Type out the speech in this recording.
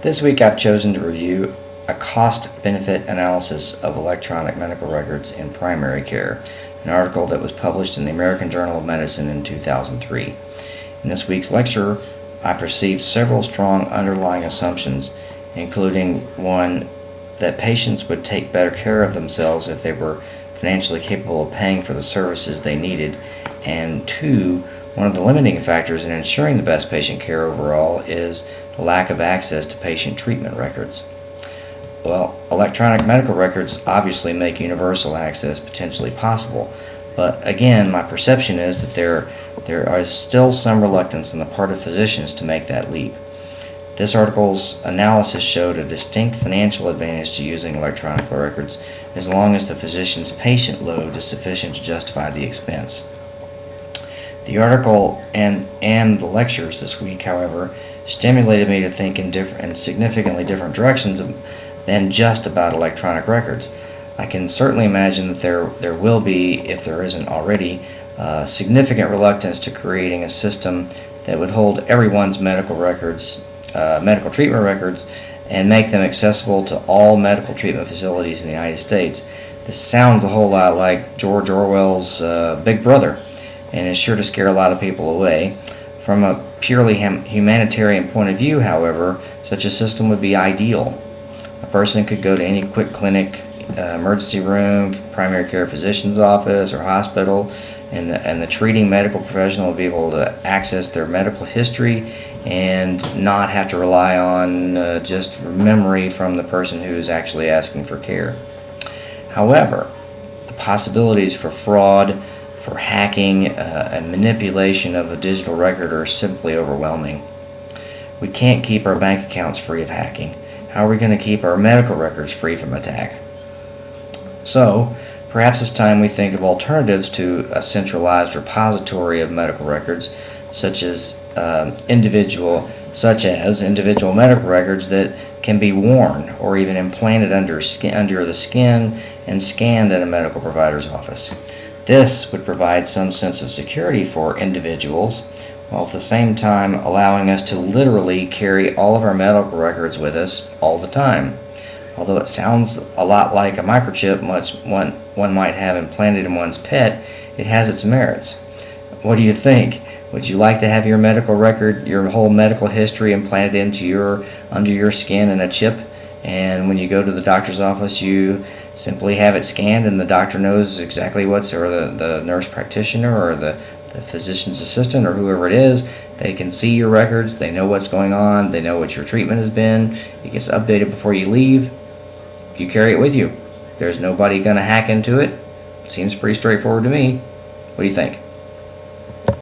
This week I've chosen to review a cost-benefit analysis of electronic medical records in primary care, an article that was published in the American Journal of Medicine in 2003. In this week's lecture, I perceived several strong underlying assumptions, including one, that patients would take better care of themselves if they were financially capable of paying for the services they needed, and two, one of the limiting factors in ensuring the best patient care overall is the lack of access to patient treatment records. Well, electronic medical records obviously make universal access potentially possible, but again, my perception is that there is still some reluctance on the part of physicians to make that leap. This article's analysis showed a distinct financial advantage to using electronic records as long as the physician's patient load is sufficient to justify the expense. The article and the lectures this week, however, stimulated me to think in significantly different directions than just about electronic records. I can certainly imagine that there will be, if there isn't already, significant reluctance to creating a system that would hold everyone's medical treatment records and make them accessible to all medical treatment facilities in the United States. This sounds a whole lot like George Orwell's Big Brother, and is sure to scare a lot of people away. From a purely humanitarian point of view, however, such a system would be ideal. A person could go to any quick clinic, emergency room, primary care physician's office, or hospital, and the treating medical professional would be able to access their medical history and not have to rely on just memory from the person who is actually asking for care. However, the possibilities for fraud, for hacking, and manipulation of a digital record are simply overwhelming. We can't keep our bank accounts free of hacking. How are we going to keep our medical records free from attack? So, perhaps it's time we think of alternatives to a centralized repository of medical records, such as individual medical records that can be worn or even implanted under the skin and scanned at a medical provider's office. This would provide some sense of security for individuals, while at the same time allowing us to literally carry all of our medical records with us all the time. Although it sounds a lot like a microchip one might have implanted in one's pet, it has its merits. What do you think? Would you like to have your medical record, your whole medical history implanted under your skin in a chip, and when you go to the doctor's office you simply have it scanned and the doctor knows exactly or the nurse practitioner or the physician's assistant or whoever it is, they can see your records, they know what's going on, they know what your treatment has been, it gets updated before you leave, you carry it with you. There's nobody going to hack into it. Seems pretty straightforward to me. What do you think?